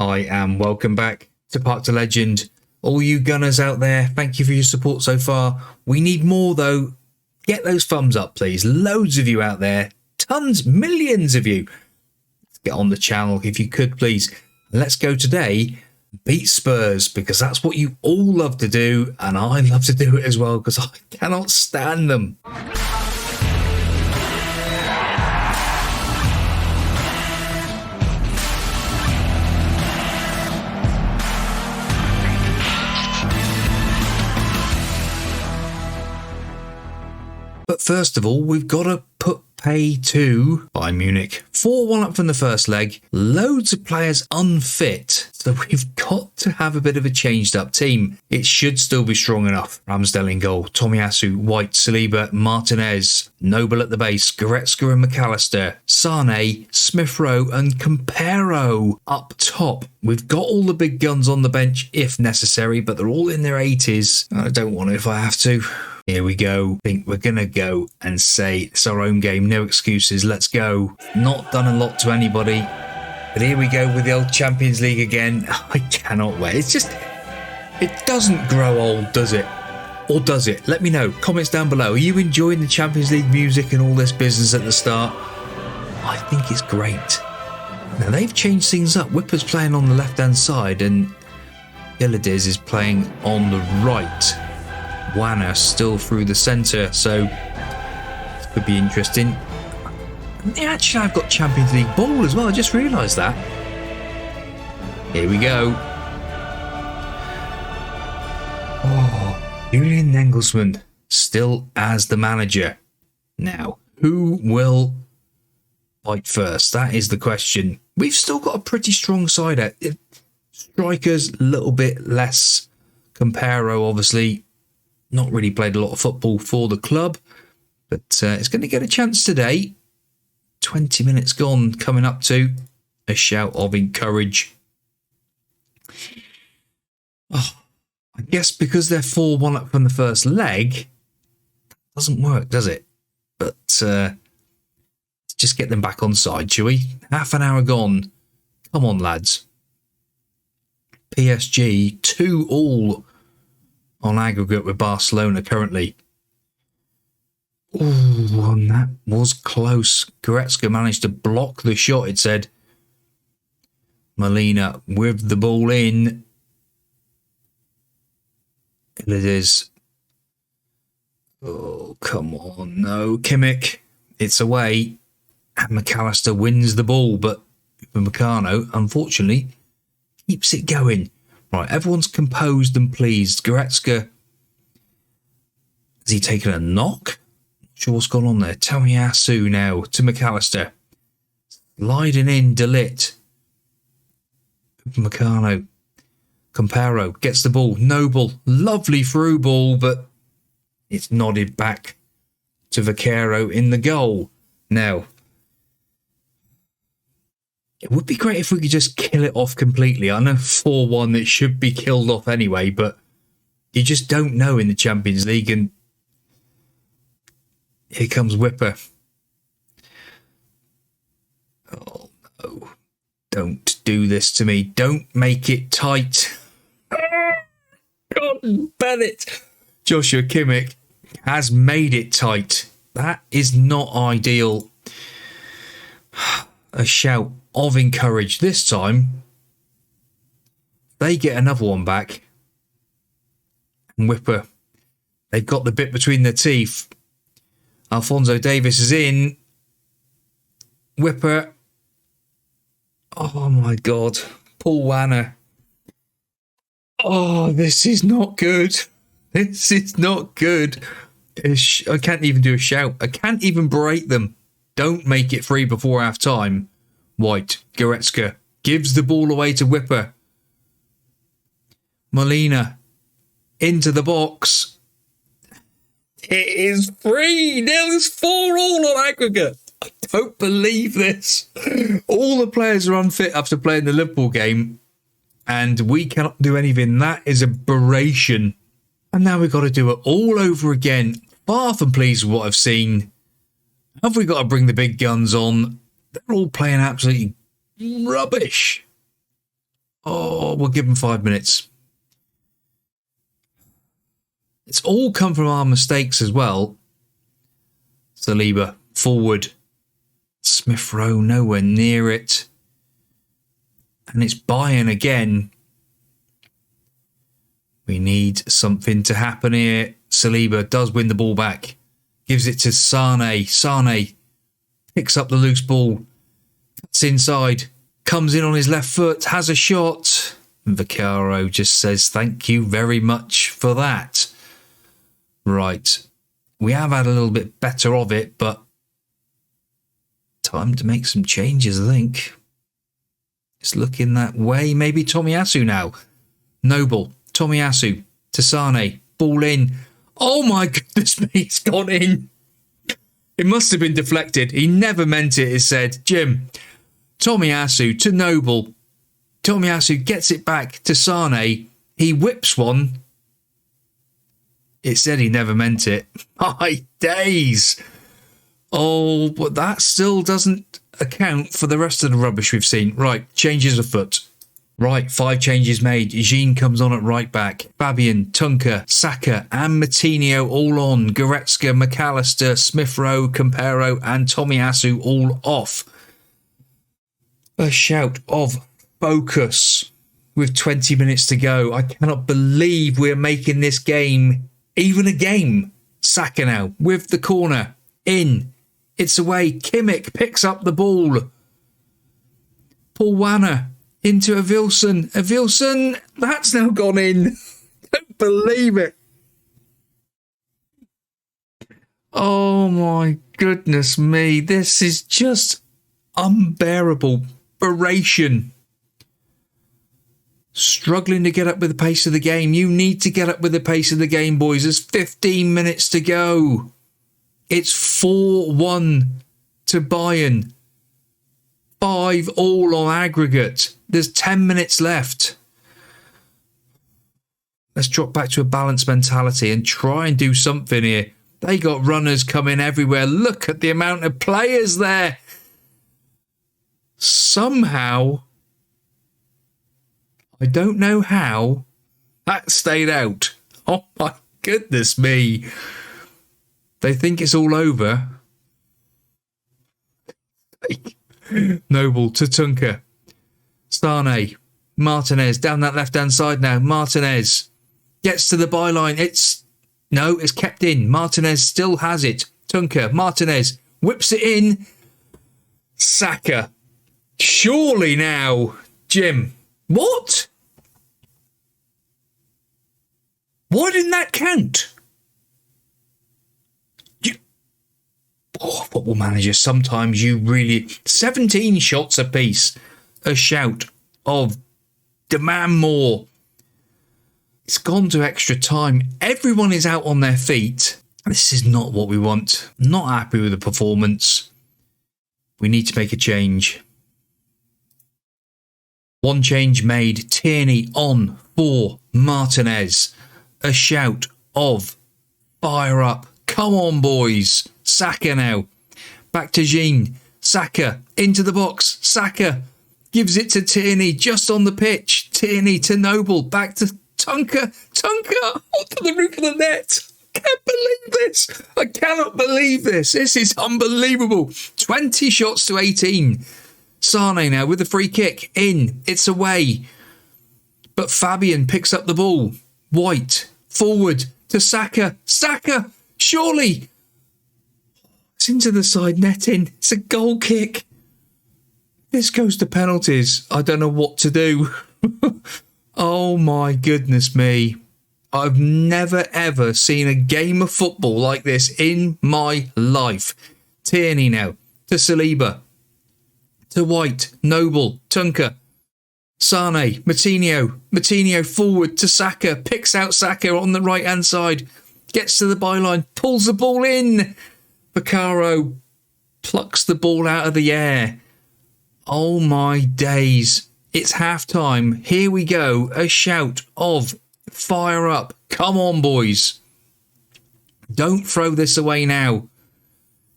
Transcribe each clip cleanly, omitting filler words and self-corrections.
Hi and welcome back to Park to Legend. All you gunners out there, thank you for your support so far. We need more though. Get those thumbs up please. Loads of you out there. Tons, millions of you. Let's get on the channel if you could please. Let's go today. Beat Spurs, because that's what you all love to do, and I love to do it as well because I cannot stand them. But first of all, we've got to put pay to Bayern Munich. 4-1 up from the first leg. Loads of players unfit. So we've got to have a bit of a changed up team. It should still be strong enough. Ramsdale in goal. Tomiyasu, White, Saliba, Martinez, Noble at the base, Goretzka and McAllister, Sane, Smith-Rowe and Campero up top. We've got all the big guns on the bench if necessary, but they're all in their 80s. I don't want to if I have to. Here we go. I think we're going to go and say it's our own game. No excuses. Let's go. Not done a lot to anybody. But here we go with the old Champions League again. I cannot wait. It's just, it doesn't grow old, does it? Or does it? Let me know. Comments down below. Are you enjoying the Champions League music and all this business at the start? I think it's great. Now they've changed things up. Whipper's playing on the left-hand side and Illidiz is playing on the right. Wanner still through the centre, so this could be interesting. Actually, I've got Champions League ball as well. I just realised that. Here we go. Oh, Julian Nagelsmann still as the manager. Now, who will fight first? That is the question. We've still got a pretty strong side out. Strikers, a little bit less. Campero, obviously. Not really played a lot of football for the club, but it's going to get a chance today. 20 minutes gone, coming up to a shout of encourage. Oh, I guess because they're 4-1 up from the first leg, doesn't work, does it? But let's just get them back on side, shall we? Half an hour gone. Come on, lads. PSG 2-2. On aggregate with Barcelona currently. Oh, and that was close. Goretzka managed to block the shot, it said. Molina with the ball in. It is. Oh, come on. No, Kimmich. It's away. And McAllister wins the ball, but Upamecano, unfortunately, keeps it going. Right, everyone's composed and pleased. Goretzka, has he taken a knock? Not sure what's gone on there. Tomiyasu now to McAllister. Sliding in, Delit. Upamecano. Campero gets the ball. Noble, lovely through ball, but it's nodded back to Vaquero in the goal. Now, it would be great if we could just kill it off completely. I know 4-1 it should be killed off anyway, but you just don't know in the Champions League. And here comes Whipper. Oh no. Don't do this to me. Don't make it tight. God, Bennett. Joshua Kimmich has made it tight. That is not ideal. A shout of encourage this time. They get another one back. And Whipper, they've got the bit between their teeth. Alphonso Davies is in. Whipper. Oh my God. Paul Wanner. Oh, this is not good. This is not good. I can't even do a shout. I can't even berate them. Don't make it free before half time. White, Goretzka gives the ball away to Whipper. Molina into the box. It is 3-0. It's 4-4 on aggregate. I don't believe this. All the players are unfit after playing the Liverpool game, and we cannot do anything. That is aberration. And now we've got to do it all over again. Far from pleased with what I've seen. Have we got to bring the big guns on? They're all playing absolutely rubbish. Oh, we'll give him 5 minutes. It's all come from our mistakes as well. Saliba, forward. Smith Rowe, nowhere near it. And it's Bayern again. We need something to happen here. Saliba does win the ball back. Gives it to Sane. Sane picks up the loose ball. Cuts inside. Comes in on his left foot. Has a shot. And Vaccaro just says, thank you very much for that. Right. We have had a little bit better of it, but time to make some changes, I think. It's looking that way. Maybe Tomiyasu now. Noble. Tomiyasu to Sane. Ball in. Oh my goodness me, it's gone in. It must have been deflected. He never meant it, it said. Jim. Tomiyasu to Noble. Tomiyasu gets it back to Sane. He whips one. It said he never meant it. My days. Oh, but that still doesn't account for the rest of the rubbish we've seen. Right, changes afoot. Right, 5 changes made. Jean comes on at right back. Fabian, Tunker, Saka and Matinho all on. Goretzka, McAllister, Smith Rowe, Campero and Tomiyasu all off. A shout of focus with 20 minutes to go. I cannot believe we're making this game even a game. Saka now with the corner. In. It's away. Kimmich picks up the ball. Paul Wanner into Avilson. Avilson, that's now gone in. Don't believe it. Oh my goodness me. This is just unbearable. Beration. Struggling to get up with the pace of the game. You need to get up with the pace of the game, boys. There's 15 minutes to go. It's 4-1 to Bayern. 5-all on aggregate. There's 10 minutes left. Let's drop back to a balanced mentality and try and do something here. They got runners coming everywhere. Look at the amount of players there. Somehow, I don't know how, that stayed out. Oh my goodness me. They think it's all over. Noble to Tunker. Sane. Martinez down that left-hand side now. Martinez gets to the byline. It's kept in. Martinez still has it. Tunker. Martinez whips it in. Saka. Surely now. Jim. What? Why didn't that count? Football manager, sometimes you really... 17 shots apiece. A shout of demand more. It's gone to extra time. Everyone is out on their feet. This is not what we want. Not happy with the performance. We need to make a change. One change made. Tierney on for Martinez. A shout of fire up. Come on, boys. Saka now. Back to Jean. Saka into the box. Saka gives it to Tierney just on the pitch. Tierney to Noble. Back to Tunker. Tunker onto the roof of the net. I can't believe this. I cannot believe this. This is unbelievable. 20 shots to 18. Sane now with the free kick. In. It's away. But Fabian picks up the ball. White. Forward to Saka. Saka. Surely. It's into the side netting. It's a goal kick. This goes to penalties. I don't know what to do. Oh my goodness me. I've never ever seen a game of football like this in my life. Tierney now to Saliba. To White. Noble. Tunker. Sane. Matinho. Matinho forward to Saka. Picks out Saka on the right hand side. Gets to the byline. Pulls the ball in. Vaccaro plucks the ball out of the air. Oh my days. It's half time. Here we go. A shout of fire up. Come on, boys. Don't throw this away now.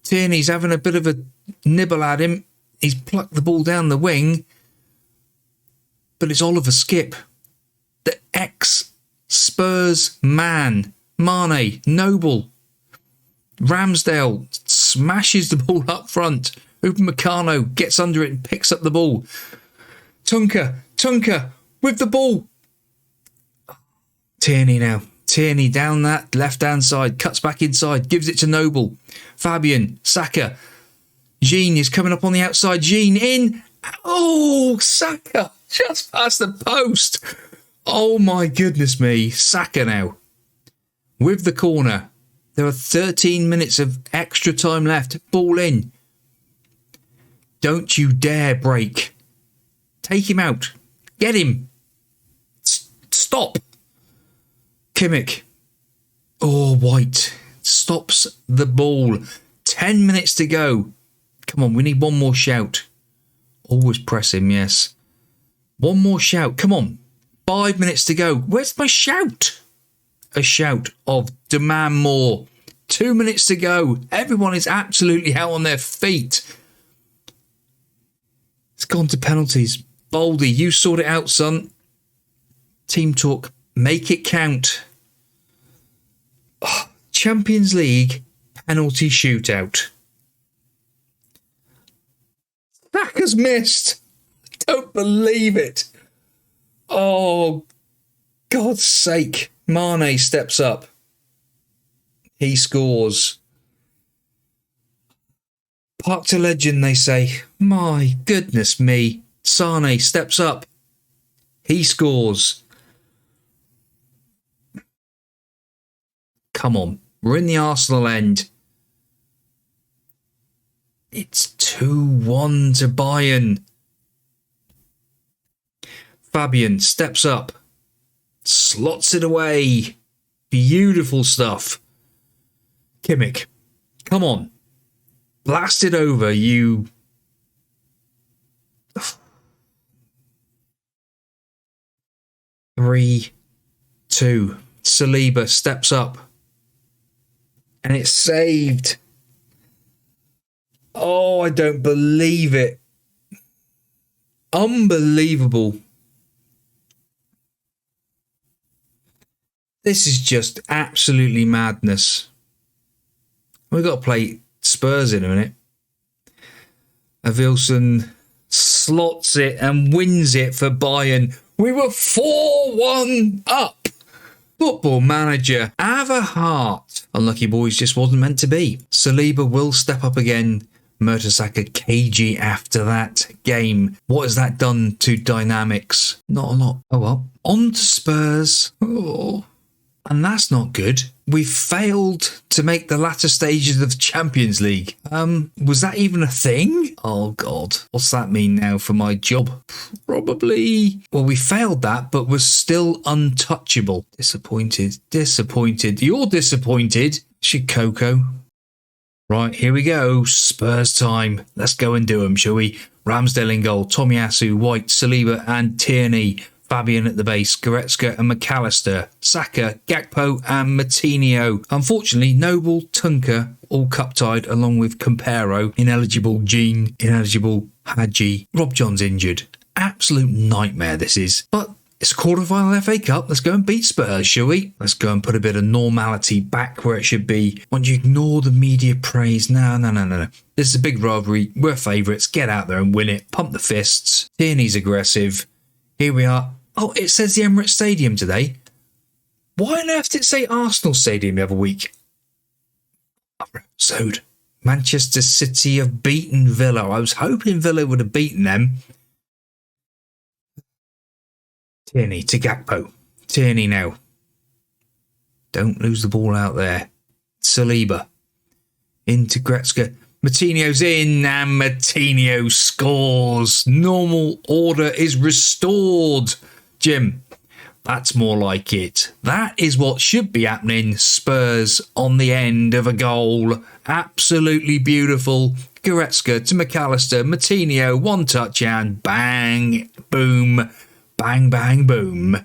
Tierney's having a bit of a nibble at him. He's plucked the ball down the wing. but it's Oliver Skip, the ex-Spurs man. Mane, Noble, Ramsdale smashes the ball up front. Upamecano gets under it and picks up the ball. Tunka with the ball. Tierney now. Tierney down that left-hand side, cuts back inside, gives it to Noble. Fabian, Saka. Jean is coming up on the outside. Jean in. Oh, Saka just past the post. Oh my goodness me. Saka now with the corner. There are 13 minutes of extra time left. Ball in. Don't you dare break. Take him out. Get him. Stop. Kimmich. Oh, White stops the ball. 10 minutes to go. Come on, we need one more shout. Always press him, yes. One more shout. Come on. 5 minutes to go. Where's my shout? A shout of demand more. 2 minutes to go. Everyone is absolutely out on their feet. It's gone to penalties. Baldy, you sort it out, son. Team talk. Make it count. Oh, Champions League penalty shootout. Saka's missed. Don't believe it. Oh, God's sake. Mane steps up. He scores. Park to legend, they say. My goodness me. Sane steps up. He scores. Come on. We're in the Arsenal end. It's 2-1 to Bayern. Fabian steps up. Slots it away. Beautiful stuff. Kimmich. Come on. Blast it over, you. 3-2. Saliba steps up. And it's saved. Oh, I don't believe it. Unbelievable. This is just absolutely madness. We've got to play Spurs in a minute. Avilson slots it and wins it for Bayern. We were 4-1 up. Football Manager, have a heart. Unlucky boys, just wasn't meant to be. Saliba will step up again. Mertesacker cagey after that game. What has that done to dynamics? Not a lot. Oh well. On to Spurs. Oh. And that's not good. We failed to make the latter stages of the Champions League. Was that even a thing? Oh, God. What's that mean now for my job? Probably. Well, we failed that, but we're still untouchable. Disappointed. Disappointed. You're disappointed. Shikoko. Right, here we go. Spurs time. Let's go and do them, shall we? Ramsdale in goal. Tomiyasu, White, Saliba and Tierney. Fabian at the base, Goretzka and McAllister, Saka, Gakpo and Matinho. Unfortunately, Noble, Tunka, all cup-tied along with Campero, ineligible Jean, ineligible Hadji. Rob John's injured. Absolute nightmare this is. But it's a quarter-final FA Cup. Let's go and beat Spurs, shall we? Let's go and put a bit of normality back where it should be. Once you ignore the media praise, no. This is a big rivalry. We're favourites. Get out there and win it. Pump the fists. Tierney's aggressive. Here we are. Oh, it says the Emirates Stadium today. Why on earth did it say Arsenal Stadium the other week? Episode. Manchester City have beaten Villa. I was hoping Villa would have beaten them. Tierney to Gakpo. Tierney now. Don't lose the ball out there. Saliba. Into Goretzka. Matinho's in and Matinho scores. Normal order is restored. Jim, that's more like it. That is what should be happening. Spurs on the end of a goal. Absolutely beautiful. Goretzka to McAllister. Matinho, one touch and bang, boom, bang, bang, boom.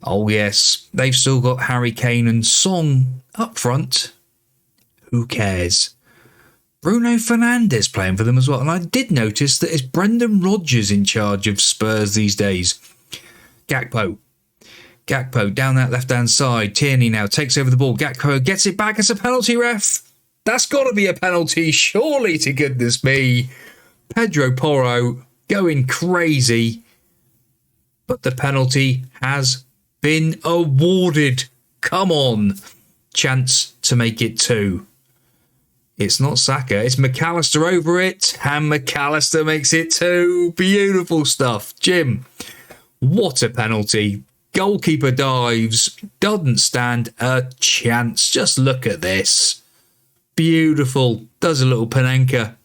Oh yes, they've still got Harry Kane and Son up front. Who cares? Bruno Fernandes playing for them as well. And I did notice that it's Brendan Rodgers in charge of Spurs these days. Gakpo down that left-hand side. Tierney now takes over the ball. Gakpo gets it back. It's a penalty, ref. That's got to be a penalty, surely, to goodness me. Pedro Porro going crazy. But the penalty has been awarded. Come on. Chance to make it 2. It's not Saka. It's McAllister over it. And McAllister makes it 2. Beautiful stuff. Jim, what a penalty. Goalkeeper dives. Doesn't stand a chance. Just look at this. Beautiful. Does a little Panenka.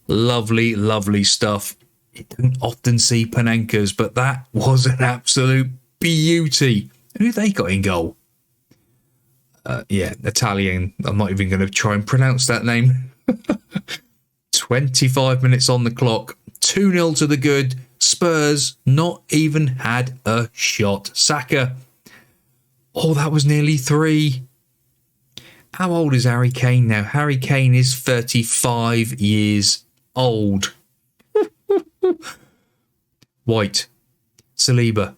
Lovely, lovely stuff. You don't often see Panenkas, but that was an absolute beauty. Who they got in goal? Yeah, Italian. I'm not even going to try and pronounce that name. 25 minutes on the clock. 2-0 to the good. Spurs not even had a shot. Saka. Oh, that was nearly 3. How old is Harry Kane now? Harry Kane is 35 years old. White. Saliba.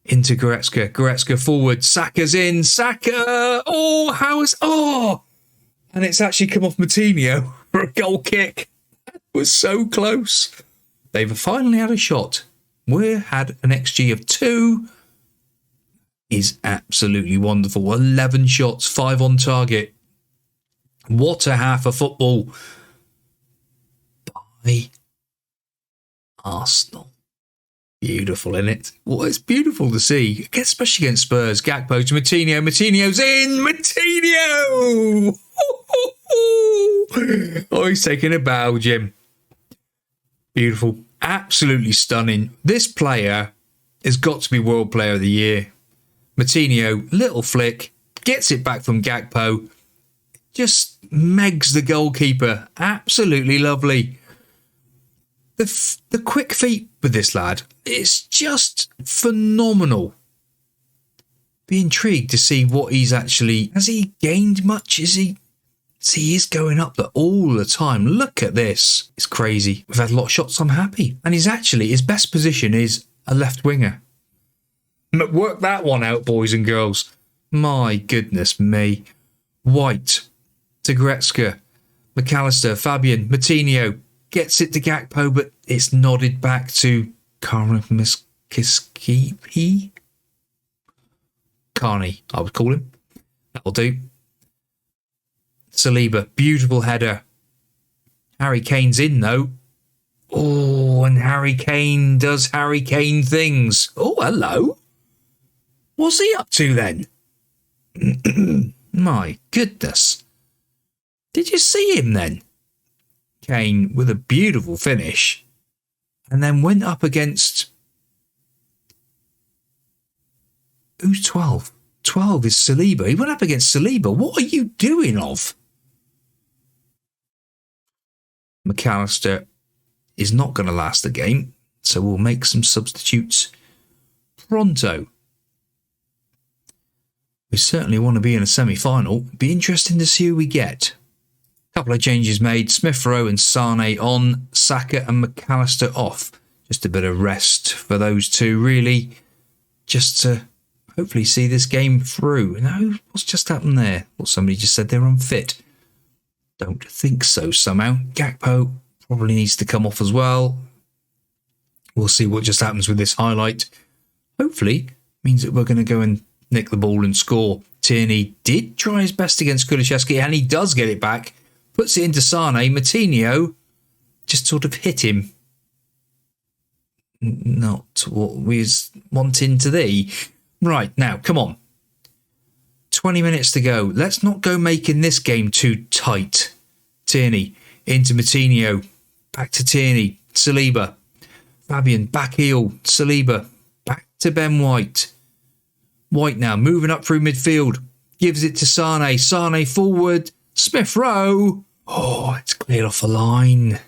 Into Goretzka. Goretzka forward. Saka's in. Saka. Oh, how is... Oh! And it's actually come off Moutinho for a goal kick. That was so close. They've finally had a shot. We had an XG of 2. Is absolutely wonderful. 11 shots, 5 on target. What a half of football by Arsenal. Beautiful, isn't it? Well, it's beautiful to see, especially against Spurs. Gakpo to Moutinho. Moutinho's in. Moutinho! Oh, he's taking a bow, Jim. Beautiful. Absolutely stunning. This player has got to be World Player of the Year. Moutinho, little flick, gets it back from Gakpo. Just megs the goalkeeper. Absolutely lovely. The quick feet with this lad, it's just phenomenal. Be intrigued to see what he's actually... Has he gained much? He is going up there all the time. Look at this. It's crazy. We've had a lot of shots. I'm happy. And his best position is a left winger. Work that one out, boys and girls. My goodness me. White to Goretzka. McAllister, Fabian, Moutinho. Gets it to Gakpo, but it's nodded back to Carney, I would call him. That'll do. Saliba, beautiful header. Harry Kane's in, though. Oh, and Harry Kane does Harry Kane things. Oh, hello. What's he up to then? My goodness. Did you see him then? Kane with a beautiful finish. And then went up against... Who's 12? 12 is Saliba. He went up against Saliba. What are you doing of? McAllister is not going to last the game, so we'll make some substitutes pronto. We certainly want to be in a semi-final. Be interesting to see who we get. Couple of changes made. Smith Rowe and Sane on. Saka and McAllister off. Just a bit of rest for those two, really. Just to hopefully see this game through. No, what's just happened there? Well, somebody just said they're unfit. Don't think so somehow. Gakpo probably needs to come off as well. We'll see what just happens with this highlight. Hopefully means that we're going to go and nick the ball and score. Tierney did try his best against Kulusevski and he does get it back. Puts it into Sane. Moutinho just sort of hit him. Not what we was wanting to thee. Right, now, come on. 20 minutes to go. Let's not go making this game too tight. Tierney into Moutinho. Back to Tierney. Saliba. Fabian, back heel. Saliba. Back to Ben White. White now moving up through midfield. Gives it to Sane. Sane forward. Smith Rowe. Oh, it's cleared off the line.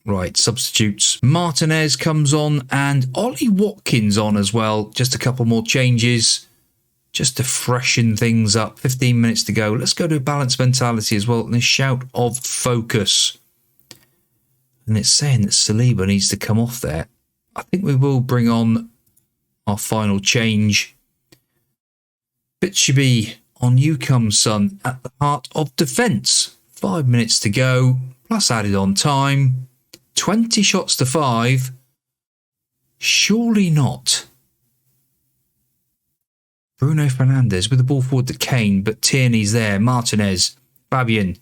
Right, substitutes. Martinez comes on and Ollie Watkins on as well. Just a couple more changes. just to freshen things up. 15 minutes to go. Let's go to balanced mentality as well, and a shout of focus. And it's saying that Saliba needs to come off there. I think we will bring on our final change. Bitshaby, on you come, son, at the heart of defence. 5 minutes to go, plus added on time. 20 shots to 5. Surely not. Bruno Fernandes with the ball forward to Kane, but Tierney's there. Martinez, Fabian.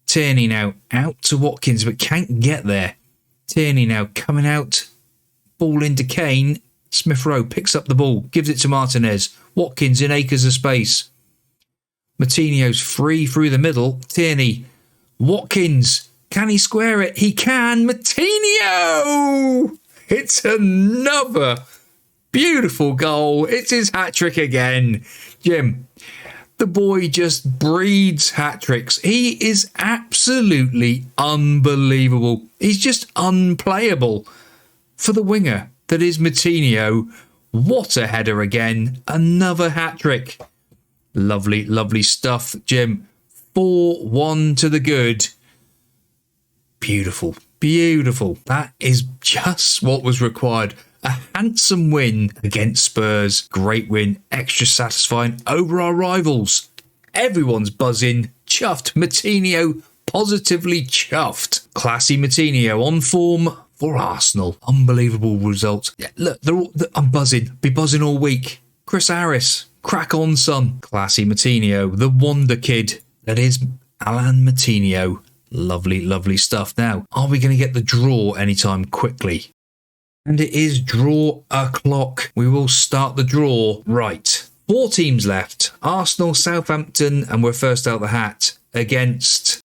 Tierney now out to Watkins, but can't get there. Tierney now coming out. Ball into Kane. Smith Rowe picks up the ball, gives it to Martinez. Watkins in acres of space. Martinho's free through the middle. Tierney. Watkins. Can he square it? He can. Martinho! It's another beautiful goal. It's his hat-trick again. Jim, the boy just breeds hat-tricks. He is absolutely unbelievable. He's just unplayable. For the winger that is Martinho, what a header again. Another hat-trick. Lovely, lovely stuff, Jim. 4-1 to the good. Beautiful, beautiful. That is just what was required. A handsome win against Spurs. Great win, extra satisfying over our rivals. Everyone's buzzing, chuffed. Martinho positively chuffed. Classy Martinho on form for Arsenal. Unbelievable result. Yeah, look, I'm buzzing. Be buzzing all week. Chris Harris, crack on, son. Classy Martinho, the wonder kid that is Alan Martinho. Lovely, lovely stuff. Now, are we going to get the draw anytime quickly? And it is draw o'clock. We will start the draw right. 4 teams left. Arsenal, Southampton, and we're first out the hat against...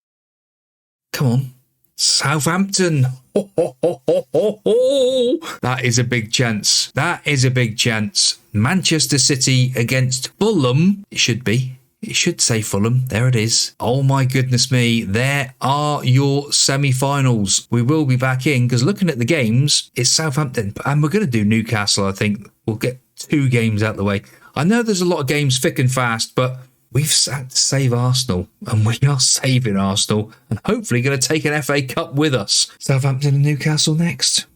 Come on. Southampton. Ho, ho, ho, ho, ho, ho. That is a big chance. That is a big chance. Manchester City against Fulham. It should be. It should say Fulham. There it is. Oh my goodness me. There are your semi-finals. We will be back in because looking at the games, it's Southampton. And we're going to do Newcastle, I think. We'll get 2 games out of the way. I know there's a lot of games thick and fast, but we've had to save Arsenal. And we are saving Arsenal. And hopefully going to take an FA Cup with us. Southampton and Newcastle next.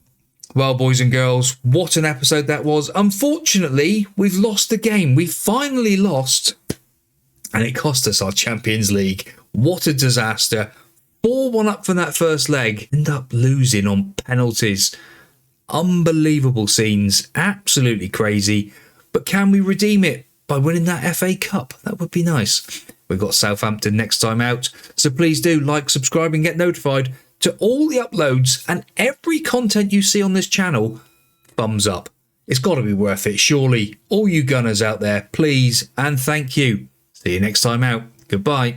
Well, boys and girls, what an episode that was. Unfortunately, we've lost the game. We finally lost... And it cost us our Champions League. What a disaster. 4-1 up from that first leg. End up losing on penalties. Unbelievable scenes. Absolutely crazy. But can we redeem it by winning that FA Cup? That would be nice. We've got Southampton next time out. So please do like, subscribe and get notified to all the uploads and every content you see on this channel. Thumbs up. It's got to be worth it, surely. All you gunners out there, please and thank you. See you next time out. Goodbye.